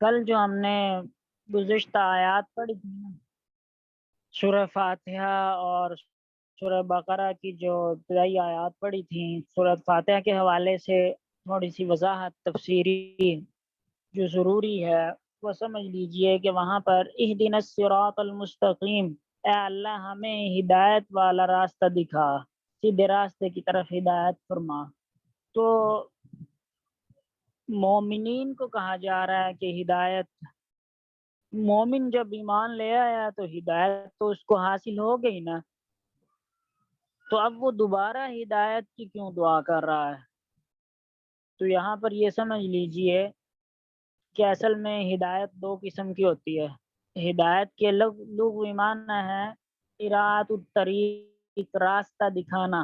کل جو ہم نے گزشتہ آیات پڑھی تھی نا، سورہ فاتحہ اور سورہ بقرہ کی جو ابتدائی آیات پڑھی تھیں، سورہ فاتحہ کے حوالے سے تھوڑی سی وضاحت تفسیری جو ضروری ہے وہ سمجھ لیجئے کہ وہاں پر اہدنا الصراط المستقیم، اے اللہ ہمیں ہدایت والا راستہ دکھا، سیدھے راستے کی طرف ہدایت فرما۔ تو مومنین کو کہا جا رہا ہے کہ ہدایت، مومن جب ایمان لے آیا تو ہدایت تو اس کو حاصل ہو گئی نا، تو اب وہ دوبارہ ہدایت کی کیوں دعا کر رہا ہے؟ تو یہاں پر یہ سمجھ لیجئے کہ اصل میں ہدایت دو قسم کی ہوتی ہے۔ ہدایت کے لغوی معنی ہے اراۃ الطریق، راستہ دکھانا،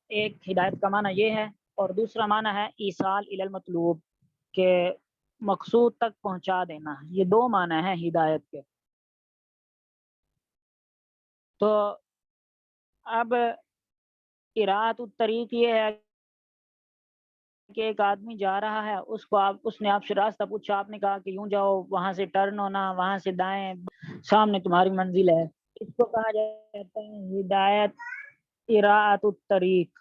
ایک ہدایت کا معنی یہ ہے، اور دوسرا معنی ہے ایصال الی المطلوب، کہ مقصود تک پہنچا دینا۔ یہ دو معنی ہیں ہدایت کے۔ تو اب اراۃ الطریق یہ ہے کہ ایک آدمی جا رہا ہے، اس نے آپ سے راستہ پوچھا، آپ نے کہا کہ یوں جاؤ، وہاں سے ٹرن ہونا، وہاں سے دائیں، سامنے تمہاری منزل ہے۔ اس کو کہا جاتا ہے ہدایت اراۃ الطریق۔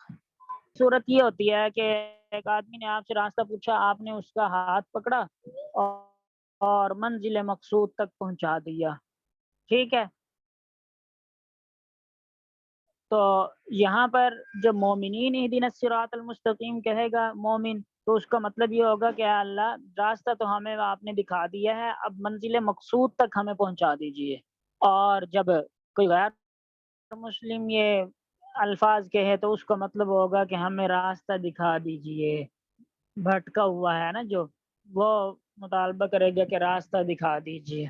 صورت یہ ہوتی ہے کہ ایک آدمی نے آپ سے راستہ پوچھا، آپ نے اس کا ہاتھ پکڑا اور منزل مقصود تک پہنچا دیا، ٹھیک ہے۔ تو یہاں پر جب مومنین اہدنا الصراط المستقیم کہے گا مومن، تو اس کا مطلب یہ ہوگا کہ اے اللہ راستہ تو ہمیں آپ نے دکھا دیا ہے، اب منزل مقصود تک ہمیں پہنچا دیجئے۔ اور جب کوئی غیر مسلم یہ الفاظ کہے تو اس کا مطلب ہوگا کہ ہمیں راستہ دکھا دیجئے، بھٹکا ہوا ہے نا جو، وہ مطالبہ کرے گا کہ راستہ دکھا دیجئے۔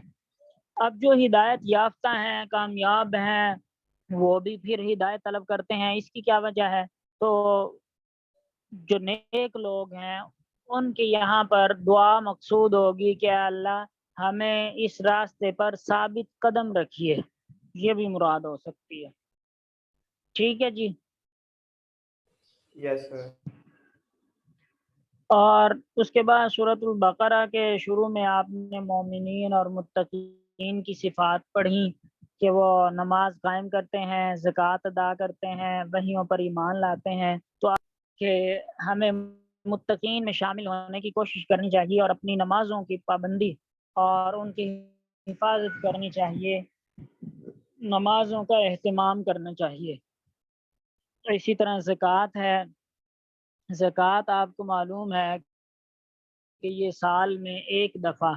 اب جو ہدایت یافتہ ہیں، کامیاب ہیں، وہ بھی پھر ہدایت طلب کرتے ہیں۔ اس کی کیا وجہ ہے؟ تو جو نیک لوگ ہیں ان کے یہاں پر دعا مقصود ہوگی کہ اللہ ہمیں اس راستے پر ثابت قدم رکھیے، یہ بھی مراد ہو سکتی ہے، ٹھیک ہے جی۔ یس سر۔ اور اس کے بعد سورۃ البقرہ کے شروع میں آپ نے مومنین اور متقین کی صفات پڑھی کہ وہ نماز قائم کرتے ہیں، زکوٰۃ ادا کرتے ہیں، وحیوں پر ایمان لاتے ہیں۔ تو کہ ہمیں متقین میں شامل ہونے کی کوشش کرنی چاہیے اور اپنی نمازوں کی پابندی اور ان کی حفاظت کرنی چاہیے، نمازوں کا اہتمام کرنا چاہیے۔ اسی طرح زکوٰۃ ہے، زکوٰۃ آپ کو معلوم ہے کہ یہ سال میں ایک دفعہ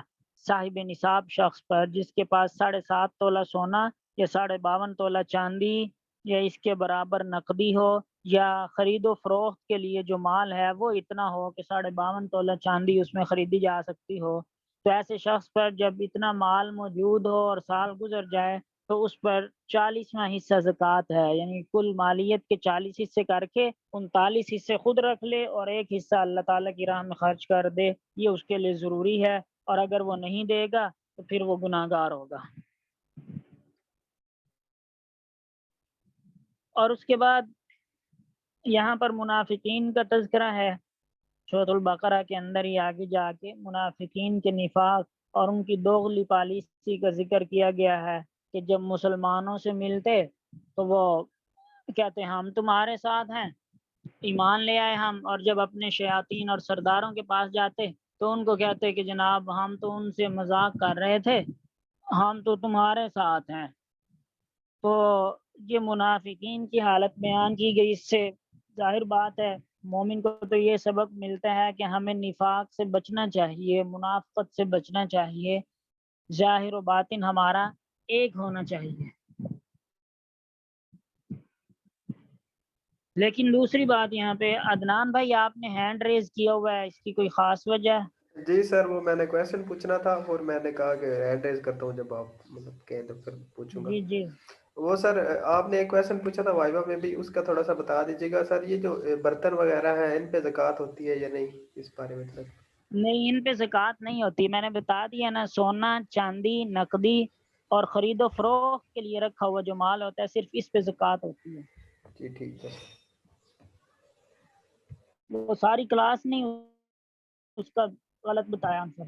صاحب نصاب شخص پر جس کے پاس 7.5 تولہ سونا یا 52.5 تولہ چاندی یا اس کے برابر نقدی ہو، یا خرید و فروخت کے لیے جو مال ہے وہ اتنا ہو کہ 52.5 تولہ چاندی اس میں خریدی جا سکتی ہو، تو ایسے شخص پر جب اتنا مال موجود ہو اور سال گزر جائے تو اس پر 40واں حصہ زکوٰۃ ہے، یعنی کل مالیت کے 40 حصے کر کے 39 حصے خود رکھ لے اور ایک حصہ اللہ تعالیٰ کی راہ میں خرچ کر دے، یہ اس کے لیے ضروری ہے، اور اگر وہ نہیں دے گا تو پھر وہ گناہ گار ہوگا۔ اور اس کے بعد یہاں پر منافقین کا تذکرہ ہے، سورۃ البقرہ کے اندر ہی آگے جا کے منافقین کے نفاق اور ان کی دوغلی پالیسی کا ذکر کیا گیا ہے کہ جب مسلمانوں سے ملتے تو وہ کہتے ہیں ہم تمہارے ساتھ ہیں، ایمان لے آئے ہم، اور جب اپنے شیاطین اور سرداروں کے پاس جاتے تو ان کو کہتے کہ جناب ہم تو ان سے مذاق کر رہے تھے، ہم تو تمہارے ساتھ ہیں۔ تو یہ منافقین کی حالت بیان کی گئی۔ اس سے ظاہر بات ہے مومن کو تو یہ سبق ملتا ہے کہ ہمیں نفاق سے بچنا چاہیے، منافقت سے بچنا چاہیے، ظاہر و باطن ہمارا ایک ہونا چاہیے۔ لیکن دوسری بات یہاں پہ عدنان بھائی آپ نے ہینڈ ریز کیا ہوا ہے، اس کی کوئی خاص وجہ ہے؟ جی سر، وہ میں نے کویشچن پوچھنا تھا اور میں نے کہا کہ ہینڈ ریز کرتا ہوں، جب آپ مطلب کہیں تو پھر پوچھوں گا۔ جی جی وہ سر آپ نے ایک کویشچن پوچھا تھا وائوا میں بھی، اس کا تھوڑا سا بتا دیجیے گا سر۔ یہ جو برتن وغیرہ ہیں ان پہ زکوٰۃ ہوتی ہے یا نہیں، اس بارے میں سر؟ نہیں، ان پہ زکوٰۃ نہیں ہوتی، میں نے بتا دیا نا، سونا، چاندی، نقدی اور خرید و فروخت کے لیے رکھا ہوا جو مال ہوتا ہے صرف اس پہ زکوٰۃ ہوتی ہے۔ جی ٹھیک ہے۔ وہ ساری کلاس نہیں اس کا غلط بتایا ہم سے۔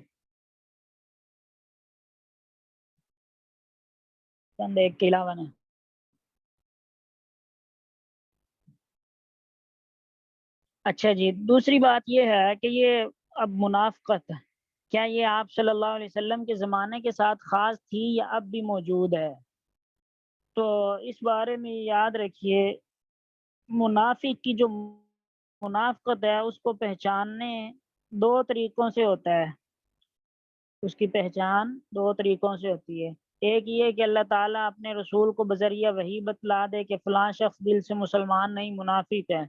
چند ایک کے علاوہ نہیں۔ اچھا جی، دوسری بات یہ ہے کہ یہ اب منافقت کیا یہ آپ صلی اللہ علیہ وسلم کے زمانے کے ساتھ خاص تھی یا اب بھی موجود ہے؟ تو اس بارے میں یاد رکھیے، منافق کی جو منافقت ہے اس کو پہچاننے دو طریقوں سے ہوتا ہے، اس کی پہچان دو طریقوں سے ہوتی ہے۔ ایک یہ کہ اللہ تعالیٰ اپنے رسول کو بذریعہ وحی بتلا دے کہ فلاں شخص دل سے مسلمان نہیں، منافق ہے۔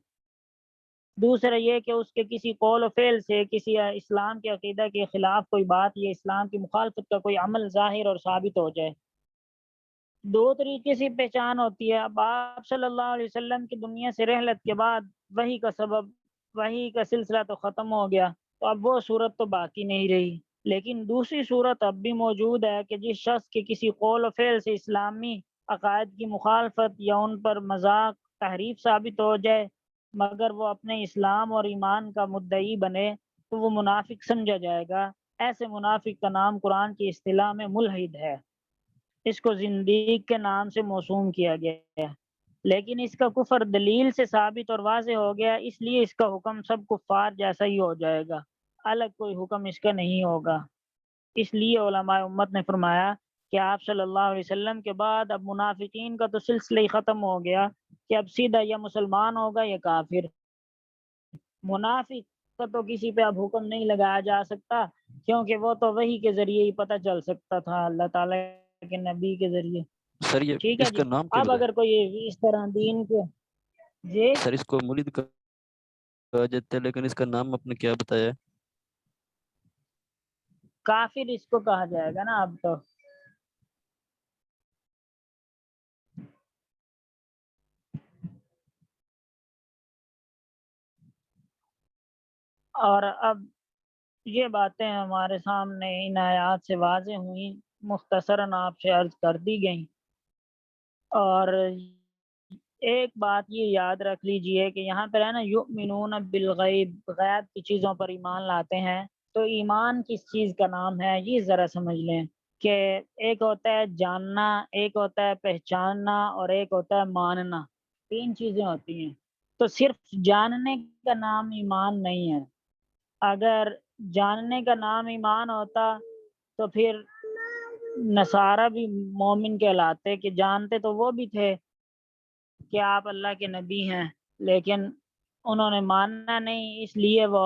دوسرا یہ کہ اس کے کسی قول و فعل سے کسی اسلام کے عقیدہ کے خلاف کوئی بات یا اسلام کی مخالفت کا کوئی عمل ظاہر اور ثابت ہو جائے۔ دو طریقے سے پہچان ہوتی ہے۔ اب آپ صلی اللہ علیہ وسلم کی دنیا سے رحلت کے بعد وحی کا سبب، وحی کا سلسلہ تو ختم ہو گیا، تو اب وہ صورت تو باقی نہیں رہی، لیکن دوسری صورت اب بھی موجود ہے کہ جس شخص کے کسی قول و فعل سے اسلامی عقائد کی مخالفت یا ان پر مذاق تحریف ثابت ہو جائے مگر وہ اپنے اسلام اور ایمان کا مدعی بنے تو وہ منافق سمجھا جائے گا۔ ایسے منافق کا نام قرآن کی اصطلاح میں ملحد ہے، اس کو زندیق کے نام سے موسوم کیا گیا ہے، لیکن اس کا کفر دلیل سے ثابت اور واضح ہو گیا، اس لیے اس کا حکم سب کفار جیسا ہی ہو جائے گا، الگ کوئی حکم اس کا نہیں ہوگا۔ اس لیے علماء امت نے فرمایا کہ آپ صلی اللہ علیہ وسلم کے بعد اب منافقین کا تو سلسلہ ہی ختم ہو گیا کہ اب سیدھا یا مسلمان ہوگا یا کافر۔ منافق کا تو کسی پہ اب حکم نہیں لگایا جا سکتا، کیونکہ وہ تو وحی کے ذریعے ہی پتہ چل سکتا تھا، اللہ تعالیٰ کے نبی کے ذریعے۔ سر یہ ٹھیک ہے اس جی، کا نام کیا اب اگر بتایا؟ کوئی اس طرح دین کے جی سر اس کو مولد کہا جاتا ہے، لیکن اس کا نام آپ نے کیا بتایا ہے؟ کافر اس کو کہا جائے گا نا اب تو۔ اور اب یہ باتیں ہمارے سامنے ان آیات سے واضح ہوئیں، مختصراً آپ سے عرض کر دی گئیں۔ اور ایک بات یہ یاد رکھ لیجئے کہ یہاں پر ہے نا یؤمنون بالغیب، غیب کی چیزوں پر ایمان لاتے ہیں، تو ایمان کس چیز کا نام ہے یہ ذرا سمجھ لیں کہ ایک ہوتا ہے جاننا، ایک ہوتا ہے پہچاننا، اور ایک ہوتا ہے ماننا، تین چیزیں ہوتی ہیں۔ تو صرف جاننے کا نام ایمان نہیں ہے، اگر جاننے کا نام ایمان ہوتا تو پھر نصارہ بھی مومن کہلاتے، کہ جانتے تو وہ بھی تھے کہ آپ اللہ کے نبی ہیں، لیکن انہوں نے ماننا نہیں، اس لیے وہ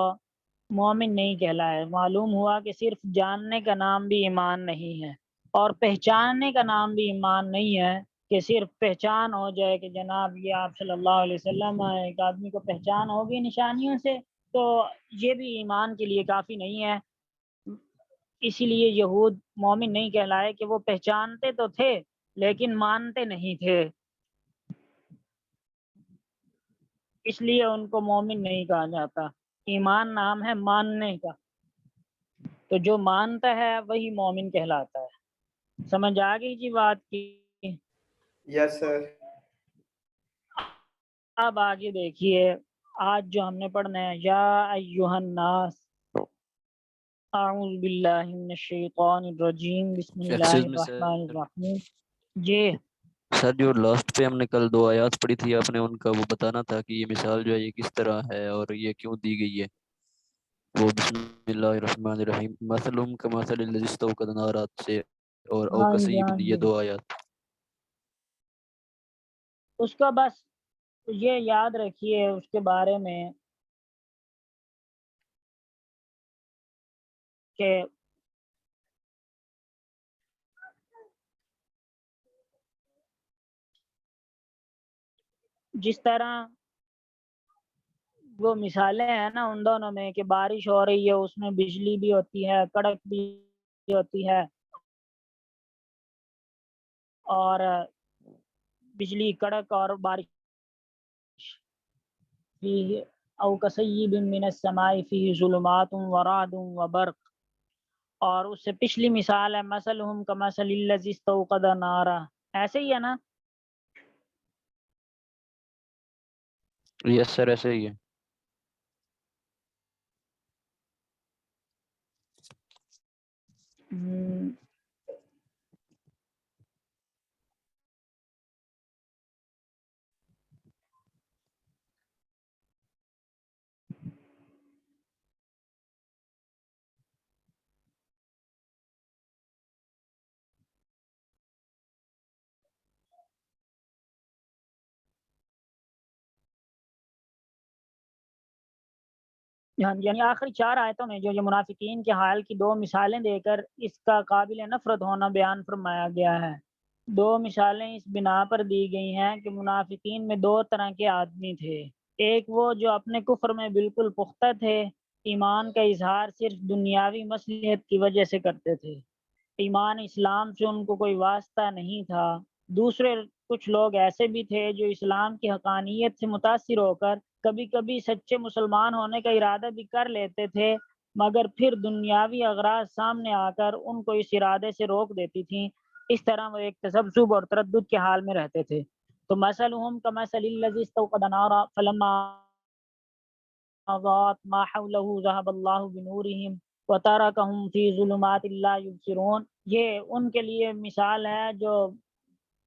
مومن نہیں کہلائے۔ معلوم ہوا کہ صرف جاننے کا نام بھی ایمان نہیں ہے، اور پہچاننے کا نام بھی ایمان نہیں ہے کہ صرف پہچان ہو جائے کہ جناب یہ آپ صلی اللہ علیہ وسلم ہیں، ایک آدمی کو پہچان ہوگی نشانیوں سے، تو یہ بھی ایمان کے لیے کافی نہیں ہے۔ اسی لیے یہود مومن نہیں کہلائے کہ وہ پہچانتے تو تھے لیکن مانتے نہیں تھے، اس لیے ان کو مومن نہیں کہا جاتا۔ ایمان نام ہے ماننے کا، تو جو مانتا ہے وہی مومن کہلاتا ہے۔ سمجھ آ گئی جی بات کی؟ یس سر۔ اب آگے دیکھیے، آج جو ہم نے پڑھنا ہے، یا ایہا الناس، اعوذ باللہ من الشیطان الرجیم، بسم اللہ ایکسکیوز می الرحمن سر، الرحیم۔ جی سر جو لاسٹ پہ ہم نے کل 2 آیات پڑھی تھی، آپ نے ان کا وہ بتانا تھا کہ یہ مثال جو ہے یہ کس طرح ہے اور یہ کیوں دی گئی ہے۔ وہ بسم اللہ الرحمن الرحیم، مثلہم کمثل الذی استوقد نارا سے اور او ہاں جی کصیب، ہاں یہ جی، 2 آیات۔ اس کا بس یہ یاد رکھیے اس کے بارے میں کہ جس طرح وہ مثالیں ہیں نا ان دونوں میں کہ بارش ہو رہی ہے، اس میں بجلی بھی ہوتی ہے، کڑک بھی ہوتی ہے، اور بجلی کڑک اور بارش فیہ او کصیب من السماء فیہ ظلمات ورعد وبرق، اور اس سے پچھلی مثال ہے مثلہم کمثل الذی استوقد نارا، ایسے ہی ہے نا؟ یس سر ایسے ہی ہے۔ ہم، یعنی آخری 4 آیتوں میں جو یہ منافقین کے حال کی 2 مثالیں دے کر اس کا قابل نفرت ہونا بیان فرمایا گیا ہے۔ 2 مثالیں اس بنا پر دی گئی ہیں کہ منافقین میں 2 طرح کے آدمی تھے۔ ایک وہ جو اپنے کفر میں بالکل پختہ تھے، ایمان کا اظہار صرف دنیاوی مصلحت کی وجہ سے کرتے تھے، ایمان اسلام سے ان کو کوئی واسطہ نہیں تھا۔ دوسرے کچھ لوگ ایسے بھی تھے جو اسلام کی حقانیت سے متاثر ہو کر کبھی کبھی سچے مسلمان ہونے کا ارادہ بھی کر لیتے تھے، مگر پھر دنیاوی اغراض سامنے آ کر ان کو اس ارادے سے روک دیتی تھیں۔ اس طرح وہ ایک تذبذب اور تردد کے حال میں رہتے تھے۔ تو مثلهم كمثل الذي استوقد نارا فلما أضاءت ما حوله ذهب الله بنورهم وتركهم في ظلمات لا يبصرون۔ یہ ان کے لیے مثال ہے جو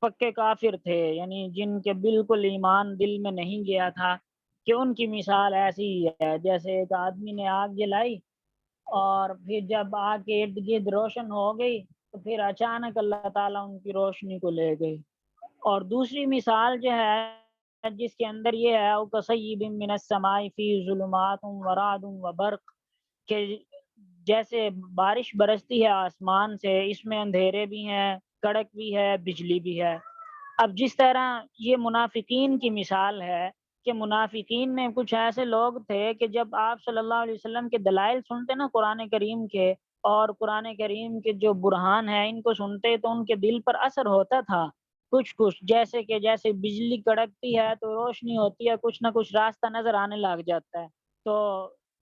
پکے کافر تھے، یعنی جن کے بالکل ایمان دل میں نہیں گیا تھا، کہ ان کی مثال ایسی ہی ہے جیسے ایک آدمی نے آگ جلائی اور پھر جب آگ کے ارد گرد روشن ہو گئی تو پھر اچانک اللہ تعالیٰ ان کی روشنی کو لے گئی۔ اور دوسری مثال جو ہے جس کے اندر یہ ہے وَكَصَيِّبٍ مِّنَ السَّمَاءِ فِيهِ ظُلُمَاتٌ وَرَعْدٌ وَبَرْقٌ، کہ جیسے بارش برستی ہے آسمان سے، اس میں اندھیرے بھی ہیں، کڑک بھی ہے، بجلی بھی ہے۔ اب جس طرح یہ منافقین کی مثال ہے کہ منافقین میں کچھ ایسے لوگ تھے کہ جب آپ صلی اللہ علیہ وسلم کے دلائل سنتے نا قرآن کریم کے، اور قرآن کریم کے جو برہان ہیں ان کو سنتے تو ان کے دل پر اثر ہوتا تھا کچھ جیسے کہ جیسے بجلی کڑکتی ہے تو روشنی ہوتی ہے، کچھ نہ کچھ راستہ نظر آنے لگ جاتا ہے، تو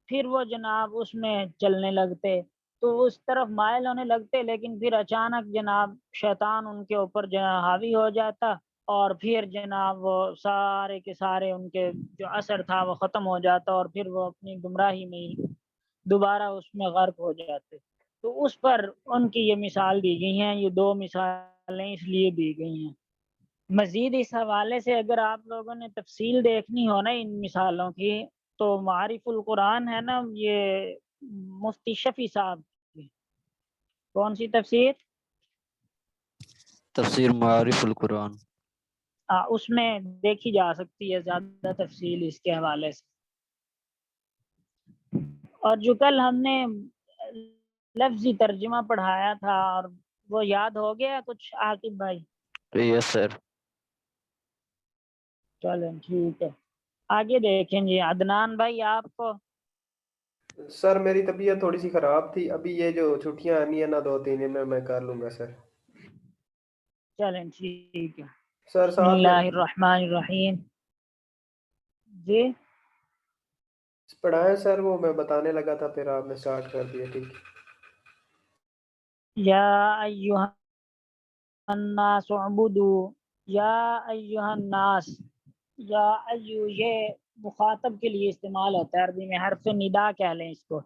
پھر وہ جناب اس میں چلنے لگتے، تو اس طرف مائل ہونے لگتے، لیکن پھر اچانک جناب شیطان ان کے اوپر حاوی ہو جاتا، اور پھر جناب وہ سارے کے سارے ان کے جو اثر تھا وہ ختم ہو جاتا، اور پھر وہ اپنی گمراہی میں ہی دوبارہ اس میں غرق ہو جاتے۔ تو اس پر ان کی یہ مثال دی گئی ہیں، یہ 2 مثالیں اس لیے دی گئی ہیں۔ مزید اس حوالے سے اگر آپ لوگوں نے تفصیل دیکھنی ہو نا ان مثالوں کی، تو معارف القرآن ہے نا، یہ مفتی شفیع صاحب کی، کون سی تفسیر؟ تفسیر معارف القرآن۔ اس میں دیکھی جا سکتی ہے زیادہ تفصیل اس کے حوالے سے۔ اور جو کل ہم نے لفظی ترجمہ پڑھایا تھا، اور وہ یاد ہو گیا کچھ عاقب بھائی؟ یس سر۔ چلیں ٹھیک ہے، آگے دیکھیں جی عدنان بھائی آپ کو۔ سر میری طبیعت تھوڑی سی خراب تھی، ابھی یہ جو چھٹیاں آنی ہیں نا 2-3 دن میں کر لوں گا سر۔ چلیں ٹھیک ہے، سر بسم ساتھ میں اللہ الرحمن الرحیم۔ جی پڑھائیں سر، وہ میں بتانے لگا تھا پھر آپ نے سٹارٹ کر دیا۔ ٹھیک ہے۔ یا ایہا الناس اعبدوا، یا ایہا الناس، یا ایو یہ مخاطب کے لیے استعمال ہوتا ہے عربی میں، حرف ندا کہہ لیں اس کو۔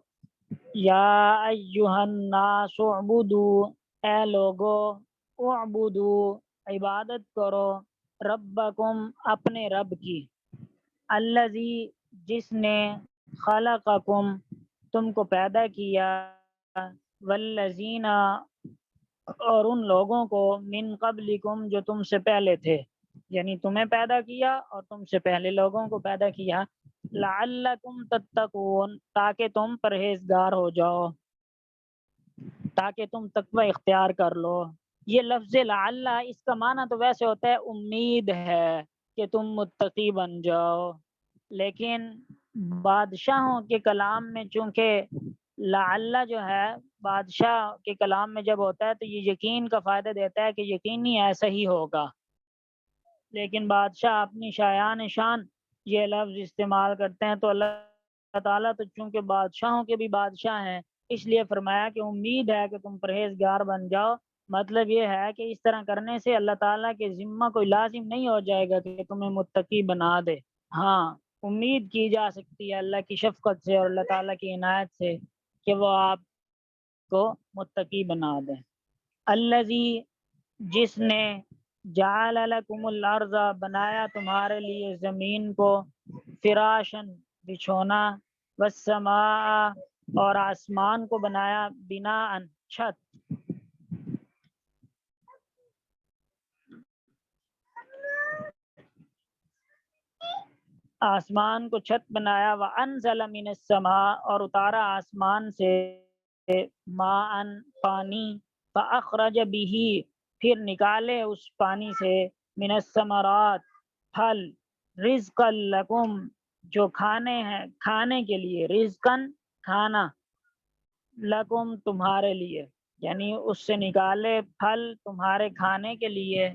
یا ایہا الناس اعبدوا، اے لوگو، اعبدوا عبادت کرو، ربکم اپنے رب کی، الذی جس نے خلقکم تم کو پیدا کیا، والذین اور ان لوگوں کو من قبلکم جو تم سے پہلے تھے، یعنی تمہیں پیدا کیا اور تم سے پہلے لوگوں کو پیدا کیا، لعلکم تتقون تاکہ تم پرہیزگار ہو جاؤ، تاکہ تم تقوی اختیار کر لو۔ یہ لفظ لعل اس کا معنی تو ویسے ہوتا ہے امید ہے کہ تم متقی بن جاؤ، لیکن بادشاہوں کے کلام میں چونکہ لعل جو ہے بادشاہ کے کلام میں جب ہوتا ہے تو یہ یقین کا فائدہ دیتا ہے کہ یقینی ایسا ہی ہوگا، لیکن بادشاہ اپنی شایان شان یہ لفظ استعمال کرتے ہیں، تو اللہ تعالیٰ تو چونکہ بادشاہوں کے بھی بادشاہ ہیں، اس لیے فرمایا کہ امید ہے کہ تم پرہیزگار بن جاؤ۔ مطلب یہ ہے کہ اس طرح کرنے سے اللہ تعالیٰ کے ذمہ کوئی لازم نہیں ہو جائے گا کہ تمہیں متقی بنا دے، ہاں امید کی جا سکتی ہے اللہ کی شفقت سے اور اللہ تعالیٰ کی عنایت سے کہ وہ آپ کو متقی بنا دیں۔ الذی جس نے جعل لکم الارض بنایا تمہارے لیے زمین کو، فراشن بچھونا، والسماء اور آسمان کو بنایا بناء چھت، آسمان کو چھت بنایا، وَأَنزَلَ مِنَ السَّمَاءِ اور اتارا آسمان سے ماءً پانی، فَأَخْرَجَ بِهِ پھر نکالے اس پانی سے من الثمرات پھل، رزقا لکم جو کھانے ہیں کھانے کے لیے، رزقاً کھانا، لکم تمہارے لیے، یعنی اس سے نکالے پھل تمہارے کھانے کے لیے۔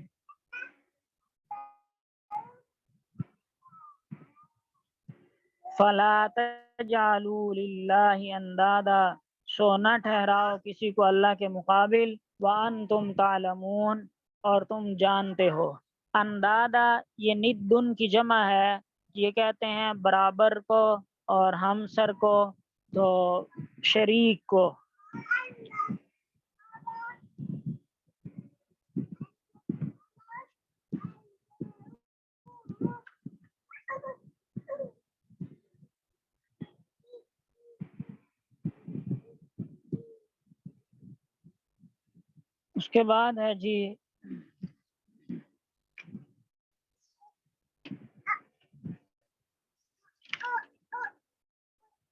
فَلَا تَجْعَلُوا لِلَّهِ اندادا سو نہ ٹھہراؤ کسی کو اللہ کے مقابل، وَأَنْتُمْ تَعْلَمُونَ اور تم جانتے ہو۔ اندادا یہ ندن کی جمع ہے، یہ کہتے ہیں برابر کو اور ہمسر کو، تو شریک کو۔ اس کے بعد ہے جی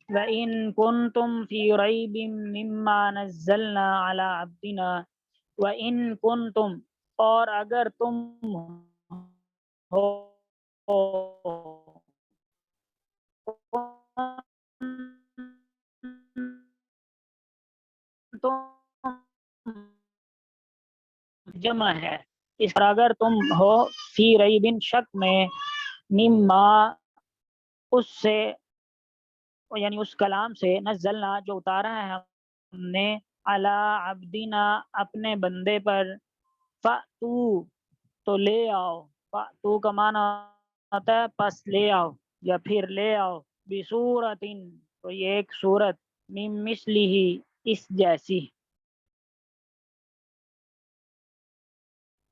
وَإِن كُنتُمْ فِي رَيْبٍ مِّمَّا نَزَّلْنَا عَلَىٰ عَبْدِنَا وَإِن كُنتُمْ اور اگر تم ہو جمع ہے اس پر، اگر تم ہو فی ریبن شک میں، مما اس سے یعنی اس کلام سے، نزلنا جو اتارا ہے ہم نے، علی عبدنا اپنے بندے پر، فَأْتُو تو لے آؤ، فَأْتُو کا معنی ہوتا ہے پس لے آؤ یا پھر لے آؤ، بِصُورَةٍ تو یہ ایک صورت، مِن مِثْلِهِ اس جیسی،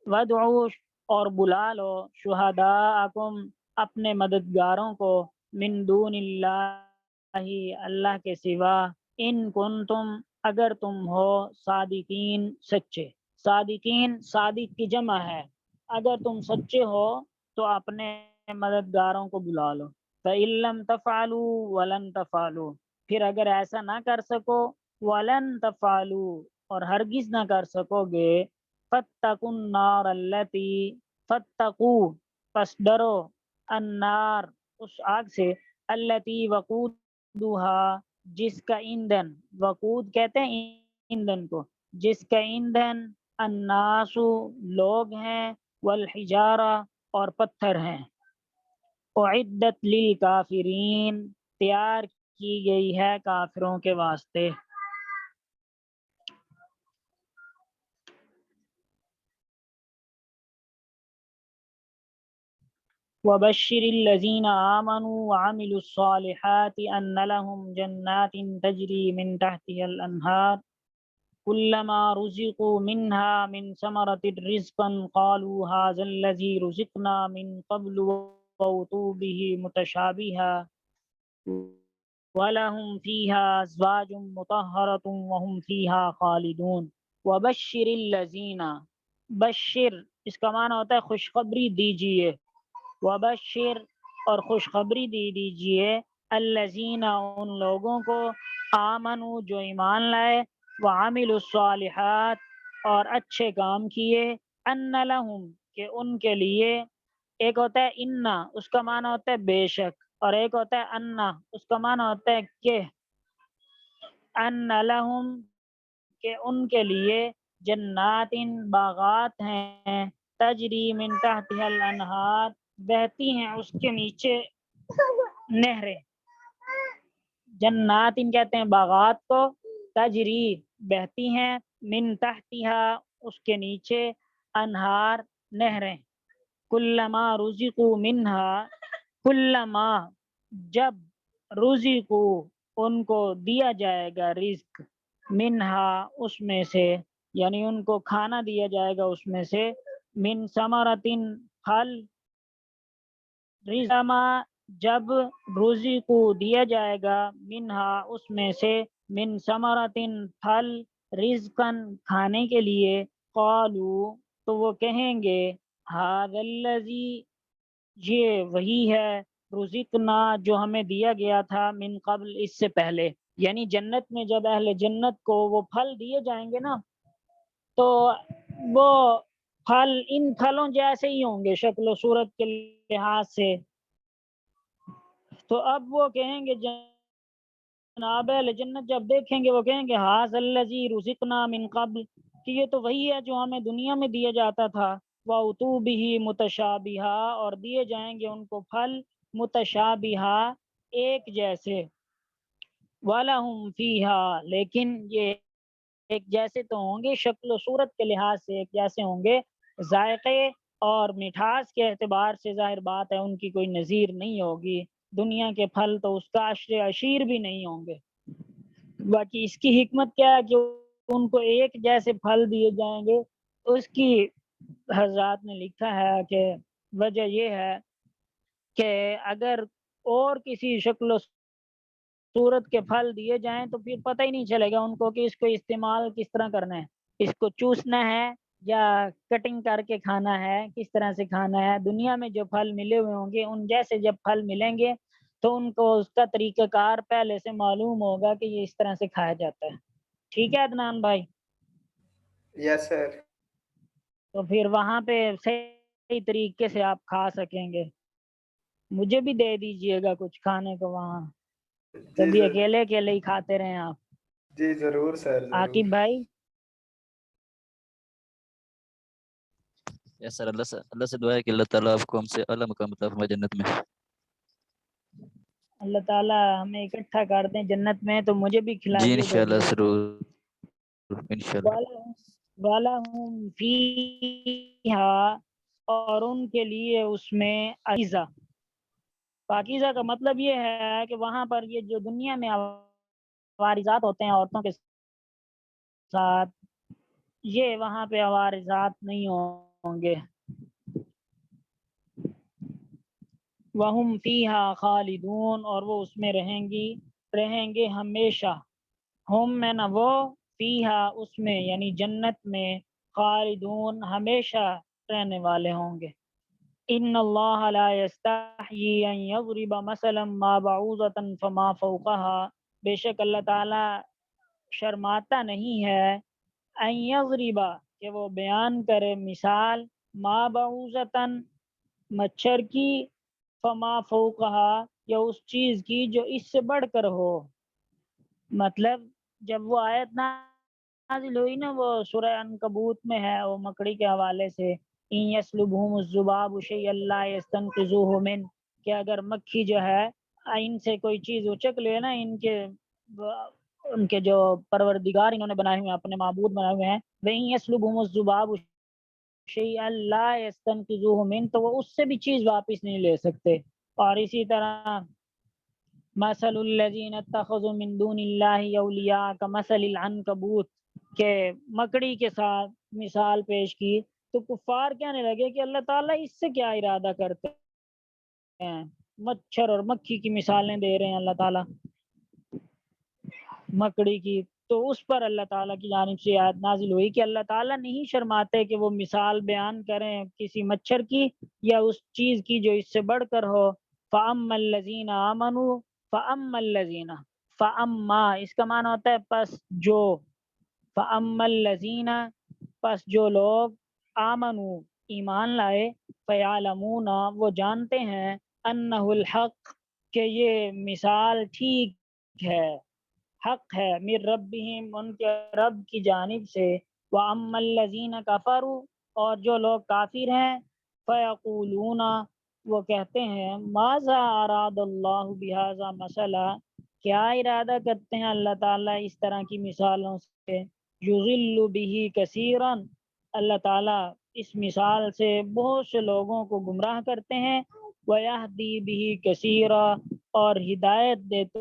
وَادْعُوا اور بلا لو، شُہَدَاءَکُم اپنے مددگاروں کو، من دون اللہ اللہ کے سوا، ان کنتم اگر تم ہو، صادقین سچے۔ صادقین صادق کی جمع ہے، اگر تم سچے ہو تو اپنے مددگاروں کو بلا لو۔ فَإِن لَّمْ تَفْعَلُوا وَلَن تَفْعَلُوا پھر اگر ایسا نہ کر سکو، وَلَن تَفْعَلُوا اور ہرگز نہ کر سکو گے، فَاتَّقُوا النَّارَ الَّتِي فَاتَّقُوا پس ڈرو، النار اس آگ سے، الَّتِي وقودها جس کا ایندھن، وقود کہتے ہیں ایندھن کو، جس کا ایندھن، الناس لوگ ہیں، والحجارہ اور پتھر ہیں، اعدت للکافرین تیار کی گئی ہے کافروں کے واسطے۔ وَبَشِّرِ الَّذِينَ آمَنُوا وَعَمِلُوا الصَّالِحَاتِ أَنَّ لَهُمْ جَنَّاتٍ تَجْرِي مِن تَحْتِهَا الْأَنْهَارُ كُلَّمَا رُزِقُوا مِنْهَا مِن ثَمَرَةٍ رِزْقًا قَالُوا هَٰذَا الَّذِي رُزِقْنَا مِن قَبْلُ وَأُوتُوا بِهِ مُتَشَابِهًا وَلَهُمْ فِيهَا أَزْوَاجٌ مُطَهَّرَةٌ وَهُمْ فِيهَا خَالِدُونَ۔ وَبَشِّرِ الَّذِينَ بشر اس کا معنی ہوتا ہے خوشخبری دیجیے، وبشر اور خوشخبری دے دیجیے، الذین ان لوگوں کو، آمنوا جو ایمان لائے، وعملوا الصالحات اور اچھے کام کیے، ان لہم کہ ان کے لیے، ایک ہوتا ہے انا اس کا معنی ہوتا ہے بے شک، اور ایک ہوتا ہے انا اس کا معنی ہوتا ہے کہ، ان لہم کہ ان کے لیے، جنات باغات ہیں، تجری من تحتها الانہار بہتی ہیں اس کے نیچے نہریں، جنات کہتے ہیں باغات کو، تجری بہتی ہیں، من تحتها اس کے نیچے، انہار نہریں، کلما رزقوا منها کلما جب رزقوا ان کو دیا جائے گا رزق، منہا اس میں سے یعنی ان کو کھانا دیا جائے گا اس میں سے، من ثمرتن پھل، رزما جب روزی کو دیا جائے گا، منہا اس میں سے، من ثمرتن پھل، رزقن کھانے کے لیے، قالو تو وہ کہیں گے، ھذا الذی یہ وہی ہے، رزقنا جو ہمیں دیا گیا تھا من قبل اس سے پہلے، یعنی جنت میں جب اہل جنت کو وہ پھل دیے جائیں گے نا تو وہ پھل ان پھلوں جیسے ہی ہوں گے شکل و صورت کے لحاظ سے. تو اب وہ کہیں گے جناب اہل جنت جب دیکھیں گے وہ کہیں گے ہاذ الذی رزقنا من قبل، کہ یہ تو وہی ہے جو ہمیں دنیا میں دیا جاتا تھا. وَأُتُوا بِهِ مُتَشَابِهًا، اور دیے جائیں گے ان کو پھل متشابہا ایک جیسے. وَلَهُمْ فِيهَا، لیکن یہ ایک جیسے تو ہوں گے شکل و صورت کے لحاظ سے ایک جیسے ہوں گے، ذائقے اور مٹھاس کے اعتبار سے ظاہر بات ہے ان کی کوئی نظیر نہیں ہوگی. دنیا کے پھل تو اس کا عشر عشیر بھی نہیں ہوں گے. باقی اس کی حکمت کیا ہے کہ ان کو ایک جیسے پھل دیے جائیں گے، اس کی حضرات نے لکھا ہے کہ وجہ یہ ہے کہ اگر اور کسی شکل و صورت کے پھل دیے جائیں تو پھر پتہ ہی نہیں چلے گا ان کو کہ اس کو استعمال کس طرح کرنا ہے، اس کو چوسنا ہے یا کٹنگ کر کے کھانا ہے، کس طرح سے کھانا ہے. دنیا میں جو پھل ملے ہوئے ہوں گے ان جیسے جب پھل ملیں گے تو ان کو اس کا طریقہ کار پہلے سے معلوم ہوگا کہ یہ اس طرح سے کھایا جاتا ہے. ٹھیک ہے عدنان بھائی؟ یس سر. تو پھر وہاں پہ صحیح طریقے سے آپ کھا سکیں گے. مجھے بھی دے دیجئے گا کچھ کھانے کو وہاں، جی کبھی سر، اکیلے اکیلے ہی کھاتے رہیں آپ. جی ضرور سر، ضرور. عاقب بھائی یس سر، اللہ سے دعا ہے کہ اللہ تعالیٰ آپ کو ہم سے اعلیٰ مقام عطا فرمائے جنت میں. اللہ تعالیٰ ہمیں اکٹھا کر دیں جنت میں تو مجھے بھی جی کھلائیے گا انشاءاللہ ضرور. ضرور انشاءاللہ. وَلَهُمْ فِيهَا، اور ان کے لیے اس میں پاکیزہ. پاکیزہ کا مطلب یہ ہے کہ وہاں پر یہ جو دنیا میں عوارضات ہوتے ہیں عورتوں کے ساتھ، یہ وہاں پہ عوارضات نہیں ہوں گے. وَهُمْ فِيهَا خَالِدُونَ، اور وہ اس میں رہیں گے ہمیشہ. ہم میں نہ وہ، فیہا اس میں یعنی جنت میں، خالدون ہمیشہ رہنے والے ہوں گے. ان اللہ لا یستحیی ان یضرب مثلا ما بعوضۃ فما فوقها، بے شک اللہ تعالی شرماتا نہیں ہے ان یضرب کہ وہ بیان کرے مثال، ما بعوضۃ مچھر کی، فما فوقها یا اس چیز کی جو اس سے بڑھ کر ہو. مطلب جب وہ آیت نازل ہوئی نا وہ سورہ عنکبوت میں ہے وہ مکڑی کے حوالے سے، ان یسلبہم الذباب شیئا لا یستنقذوہ من، کہ اگر مکھی جو ہے ان سے کوئی چیز اچک لے نا، ان کے جو پروردگار انہوں نے بنائے ہوئے ہیں، اپنے معبود بنائے ہوئے ہیں، وَإِن يَسْلُبْهُمُ الذُّبَابُ شَيْئًا لَا يَسْتَنقِذُوهُ مِنْهُ، تو وہ اس سے بھی چیز واپس نہیں لے سکتے. اور اسی طرح مثل الذین اتخذوا من دون اللہ اولیاء کمثل العنکبوت، کہ مکڑی کے ساتھ مثال پیش کی تو کفار کہنے لگے کہ اللہ تعالیٰ اس سے کیا ارادہ کرتے ہیں، مچھر اور مکھی کی مثالیں دے رہے ہیں اللہ تعالیٰ مکڑی کی. تو اس پر اللہ تعالیٰ کی جانب سے آیت نازل ہوئی کہ اللہ تعالیٰ نہیں شرماتے کہ وہ مثال بیان کریں کسی مچھر کی یا اس چیز کی جو اس سے بڑھ کر ہو. فَأَمَّا الَّذِينَ آمَنُوا فَأَمَّا الَّذِينَ، فَأَمَّا اس کا معنی ہوتا ہے پس جو، فَأَمَّا الَّذِينَ پس جو لوگ، آمنوا ایمان لائے، فَيَعْلَمُونَ وہ جانتے ہیں، أَنَّهُ الْحَقُّ کہ یہ مثال ٹھیک ہے، حق ہے، من ربہم ان کے رب کی جانب سے. وَأَمَّا الَّذِينَ كَفَرُوا اور جو لوگ کافر ہیں، فَيَقُولُونَ وہ کہتے ہیں، ماذا اراد اللہ بہذا مثلا، کیا ارادہ کرتے ہیں اللہ تعالیٰ اس طرح کی مثالوں سے. یضل بہ کثیرا، اللہ تعالیٰ اس مثال سے بہت سے لوگوں کو گمراہ کرتے ہیں. ویہدی بہ کثیرا اور ہدایت دیتے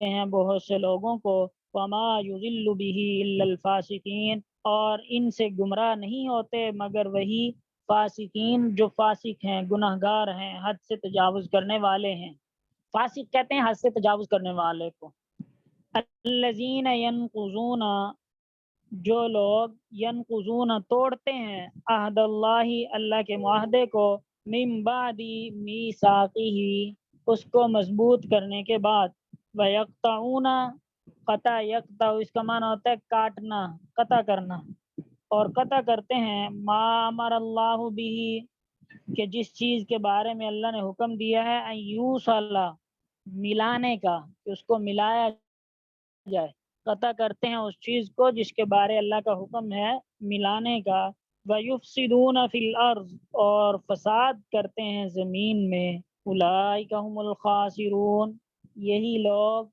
ہیں بہت سے لوگوں کو. وما یضل بہ الا الفاسقین اور ان سے گمراہ نہیں ہوتے مگر وہی فاسقین جو فاسق ہیں، گناہ گار ہیں، حد سے تجاوز کرنے والے ہیں. فاسق کہتے ہیں حد سے تجاوز کرنے والے کو. الذین ینقضون جو لوگ، ینقضون توڑتے ہیں، عہد اللہ اللہ کے معاہدے کو، من بعد میثاقہ اس کو مضبوط کرنے کے بعد وَيَقْطَعُونَ قطع یقطع اس کا معنی ہوتا ہے کاٹنا قطع کرنا اور قطع کرتے ہیں ما امر اللہ بھی کہ جس چیز کے بارے میں اللہ نے حکم دیا ہے ان یوصل ملانے کا کہ اس کو ملایا جائے قطع کرتے ہیں اس چیز کو جس کے بارے اللہ کا حکم ہے ملانے کا وَيُفْسِدُونَ فِي الْأَرْضِ اور فساد کرتے ہیں زمین میں اولئک هم الخاسرون یہی لوگ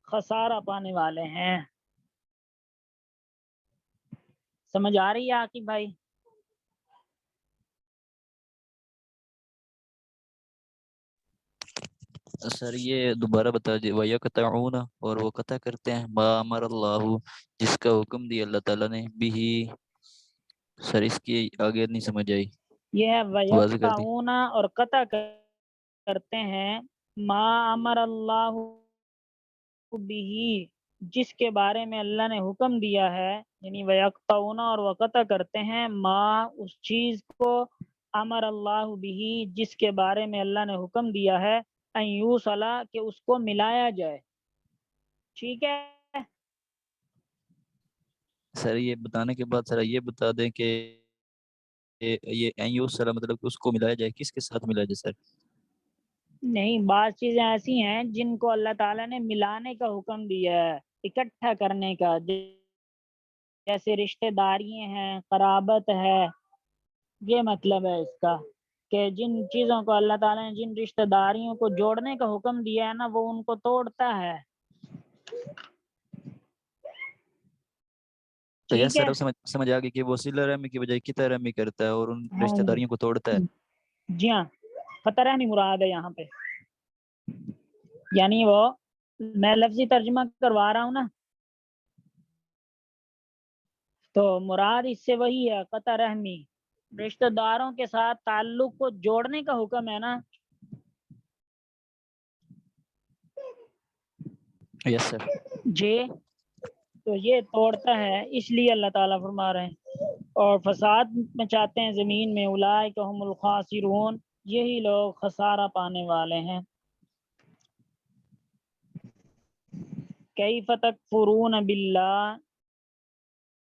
خسارہ پانے والے ہیں. سمجھ آ رہی ہے عاقب بھائی؟ سر یہ دوبارہ بتا دیجیے وَيَقْطَعُونَ اور وہ قطع کرتے ہیں ما امر اللہ جس کا حکم دیا اللہ تعالیٰ نے بھی. سر اس کی آگے نہیں سمجھ آئی، یہ ہے واضح کر دی. وَيَقْطَعُونَ اور قطع کرتے ہیں ما امر اللہ بھی جس کے بارے میں اللہ نے حکم دیا ہے یعنی وَيَقْطَعُونَ اور وہ قطع کرتے ہیں ما اس چیز کو امر اللہ بھی جس کے بارے میں اللہ نے حکم دیا ہے ان یوصل کہ اس کو ملایا جائے. ٹھیک ہے. سر یہ بتانے کے بعد سر یہ بتا دیں کہ یہ این مطلب اس کو ملایا جائے کس کے ساتھ ملایا جائے سر؟ نہیں بعض چیزیں ایسی ہیں جن کو اللہ تعالیٰ نے ملانے کا حکم دیا ہے اکٹھا کرنے کا جیسے رشتہ داری ہیں قرابت ہے یہ مطلب ہے اس کا کہ جن چیزوں کو اللہ تعالیٰ نے جن رشتہ داریوں کو جوڑنے کا حکم دیا ہے نا وہ ان کو توڑتا ہے. تو یس ٹھیک ہے. سر اب سمجھ آ گئی کہ وہ صلہ رحمی کی بجائے قطع رحمی کرتا ہے اور ان ہاں رشتہ داریوں کو توڑتا ہے. جی ہاں قطع رحمی مراد ہے یہاں پہ یعنی وہ میں لفظی ترجمہ کروا رہا ہوں نا تو مراد اس سے وہی ہے قطع رحمی رشتہ داروں کے ساتھ تعلق کو جوڑنے کا حکم ہے نا. یس سر. جی تو یہ توڑتا ہے اس لیے اللہ تعالیٰ فرما رہے ہیں اور فساد مچاتے ہیں زمین میں اولئک هم الخاسرون یہی لوگ خسارہ پانے والے ہیں. کیف تکفرون باللہ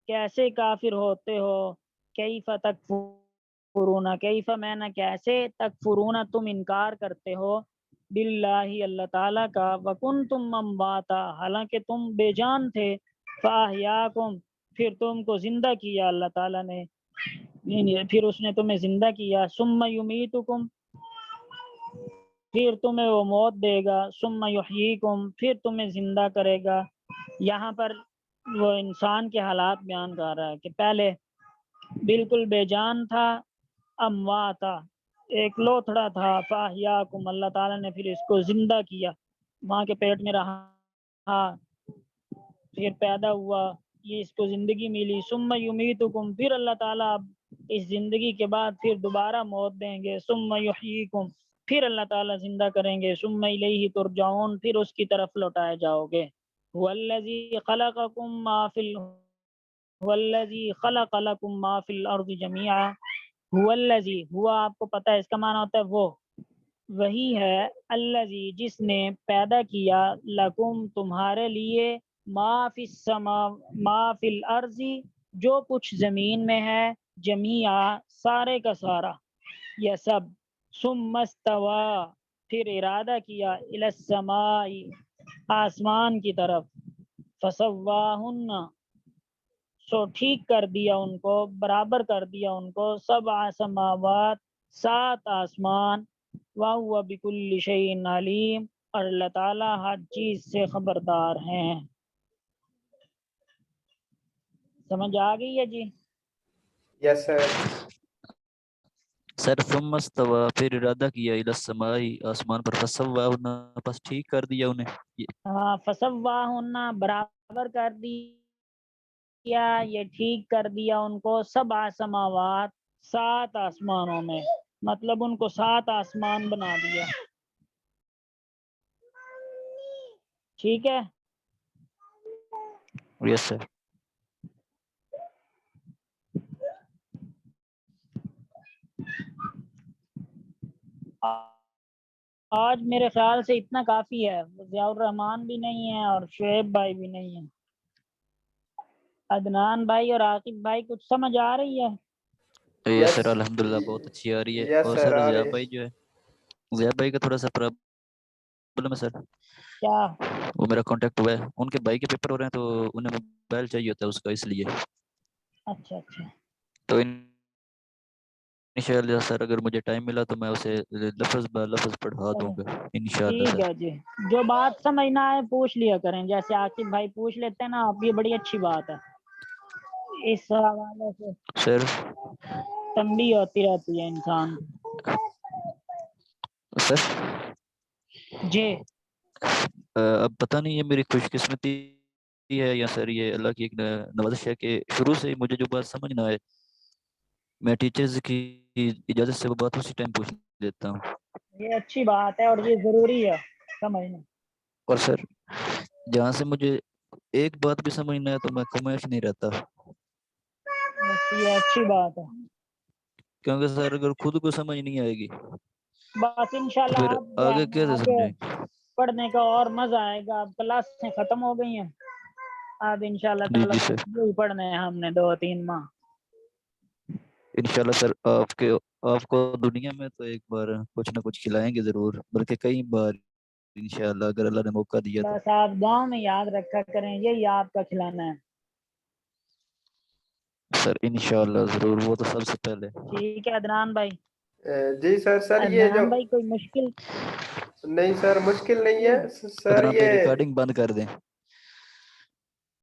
کیسے کافر ہوتے ہو کیف تکفرون کیف میں نہ کیسے تکفرون تم انکار کرتے ہو باللہ اللہ تعالیٰ کا وکنتم امواتا حالانکہ تم بے جان تھے فاحیاکم پھر تم کو زندہ کیا اللہ تعالیٰ نے پھر اس نے تمہیں زندہ کیا ثم یمیتکم پھر تمہیں وہ موت دے گا ثم یحییکم پھر تمہیں زندہ کرے گا. یہاں پر وہ انسان کے حالات بیان کر رہا ہے کہ پہلے بالکل بے جان تھا امواتا ایک لوتھڑا تھا فاحیاکم اللہ تعالیٰ نے پھر اس کو زندہ کیا ماں کے پیٹ میں رہا پھر پیدا ہوا یہ اس کو زندگی ملی ثم یمیتکم پھر اللہ تعالیٰ اب اس زندگی کے بعد پھر دوبارہ موت دیں گے ثم یحییکم پھر اللہ تعالیٰ زندہ کریں گے ثم الیہ ترجعون پھر اس کی طرف لوٹائے جاؤ گے. والذی خلقکم ما فی والذی خلق لکم ما فی الارض جميعا والذی ہوا آپ کو پتہ ہے اس کا معنی ہوتا ہے وہ وہی ہے الذی جس نے پیدا کیا لکم تمہارے لیے ما فی السما ما فی الارض جو کچھ زمین میں ہے جمیعا سارے کا سارا یہ سب ثم استوى پھر ارادہ کیا الی السماء آسمان کی طرف فسواہن سو ٹھیک کر دیا ان کو برابر کر دیا ان کو 7 سماوات 7 آسمان وَهُوَ بِكُلِّ شَيْءٍ عَلِيمٌ اور اللہ تعالیٰ ہر چیز سے خبردار ہیں. سمجھ آ گئی ہے جی؟ یس سر. سر ثم استوى پھر ارادہ کیا الی السماء آسمان پر فسواہن پس ٹھیک کر دیا انہیں. ہاں فسواہن برابر کر دیا یہ ٹھیک کر دیا ان کو 7 سماوات 7 آسمانوں میں مطلب ان کو 7 آسمان بنا دیا. ٹھیک ہے. یس سر. آج میرے خیال سے اتنا کافی ہے. ضیاء الرحمان بھی نہیں ہے اور شعیب بھائی بھی نہیں ہے. عدنان بھائی اور عاقب بھائی کچھ سمجھ آ رہی ہے؟ یس سر یس الحمدللہ بہت اچھی آ رہی ہے. یس اور سر سر آ ضیاء رہی بھائی جو ہے ضیاء بھائی کا تھوڑا سا پرابلم ہے سر. کیا؟ وہ میرا کانٹیکٹ ہوا ہے, ان کے بھائی کے پیپر ہو رہے ہیں تو انہیں موبائل چاہیے ہوتا ہے اس کا, اس لیے. اچھا اچھا تو انشاءاللہ سر اگر مجھے ٹائم ملا تو میں اسے لفظ بہ لفظ پڑھا دوں چلو گا انشاءاللہ ٹھیک سر. ہے جی. جو بات سمجھنا ہے پوچھ لیا کریں, جیسے عاقب بھائی پوچھ لیتے ہیں نا آپ, یہ بڑی اچھی بات ہے. اس حوالے سے سر تنبیہ ہوتی رہتی ہے انسان سر جی. اب پتہ نہیں یہ میری خوش قسمتی ہے یا سر یہ اللہ کی ایک نوازش ہے کہ شروع سے ہی مجھے جو بات سمجھ نہ آئے میں ٹیچرز کی اجازت سے وہ بات اسی ٹائم پوچھ لیتا ہوں. یہ اچھی بات ہے اور یہ ضروری ہے سمجھنا. اور سر جہاں سے مجھے ایک بات بھی سمجھ نہ آئے تو میں خاموش نہیں رہتا, بس یہ اچھی بات ہے. کیونکہ سر اگر خود کو سمجھ نہیں آئے گی بس تو انشاءاللہ پھر آپ جو ہے آگے نا کیسے آگے سمجھیں گے. پڑھنے کا اور مزہ آئے گا. اب کلاسیں ختم ہو گئی ہیں, اب انشاءاللہ جی تعالیٰ جی سر بس یہی پڑھنے ہیں ہم نے 2-3 ماہ. انشاءاللہ سر آپ کو دنیا میں تو ایک بار کچھ نہ کچھ کھلائیں گے ضرور, بلکہ کئی بار انشاءاللہ اگر اللہ نے موقع دیا تو. بس آپ دعاؤں میں یاد رکھا کریں, یہی آپ کا کھلانا ہے. سر انشاءاللہ ضرور, وہ تو سب سے پہلے. ٹھیک ہے عدنان بھائی. جی سر. سر یہ جو عدنان بھائی کوئی مشکل نہیں سر مشکل نہیں ہے سر, عدنان بھائی یہ ریکارڈنگ بند کر دیں.